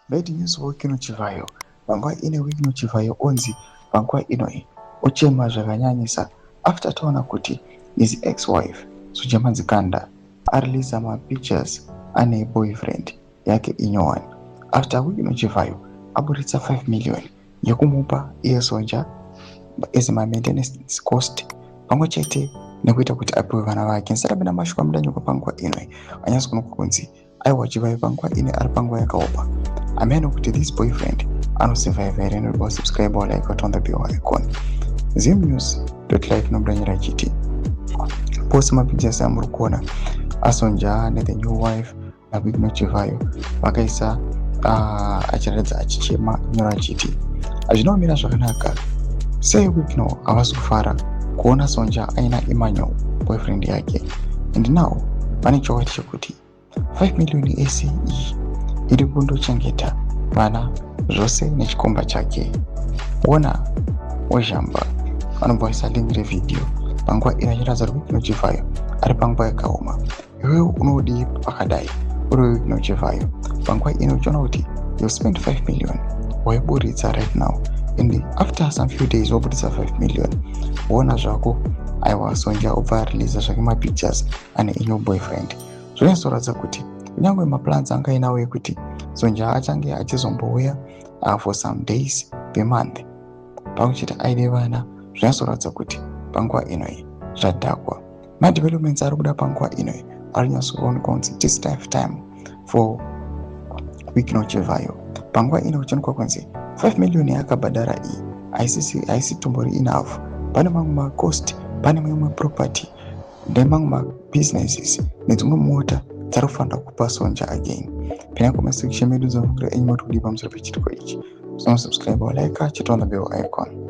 Bedi news wikino chivayo. Panguwa ine wikino chivayo onzi panguwa inoi ochema zvakanyanyisa after taona kuti his ex-wife Sujamanzi Kanda areleasa mapictures ane boyfriend yake Inyowani. After wikino chivayo aburitsa 5 million yekumupa iye Sonja as ma maintenance cost pamwe chete nekuita kuti apiwe vana vake. Nsarabina mashuka mudanyuka panguwa inoi anyasi kunoku kunzi aiwa chivayo panguwa ine ari panguwa yakaopa. Ameno kuti this boyfriend anosurvive here and subscribe or like on the bio icon. Zimnews.live nomdanyira chiti post mapictures amuri kuona aSonja ne the new wife na Wikino Chivayo vakaisa achiratidza achichema nyora chiti azvinomira zvakanaka sei Wikino havasi kufara kuona Sonja aina Emmanuel boyfriend yake. And now pane chokwadi chekuti 5 million ese iyi iri kundochengeta vana zvose nechikomba chake. Ona wezhamba anobva aisa link revideo panguva inochiratidza kuti Wikino Chivayo ari panguva yakaoma. Iwewe unodii pakadai uri Wikino Chivayo? Panguva ino uchiona kuti you spend 5 million waiburitsa right now and after some few days waburitsa 5 million wona zvako aiwa Sonja obva areleasa zvake mapictures ane new boyfriend. Zvinozoratidza kuti kunyangwe maplans anga ainawo ekuti Sonja achange achizombouya for some days per month pakuchiti aine vana, zvinozoratidza kuti panguva inoi zvadhakwa. Madevelopments ari kuda panguva inoi ari nyatsokuoneka kunzi this time for Wikino Chivayo. Panguva ino kuchionekwa kunzi 5 million yakabhadhara iyi haisi tombori enough. Pane mamwe macost, pane mamwe property nemamwe mabusinesses nedzimwe mota dzari kufanira kupa Sonja again. Pina comment section medu dzinofungira enyu moti kudii pamusoro pechitiko ichi. Subscribe or like chitona bell icon.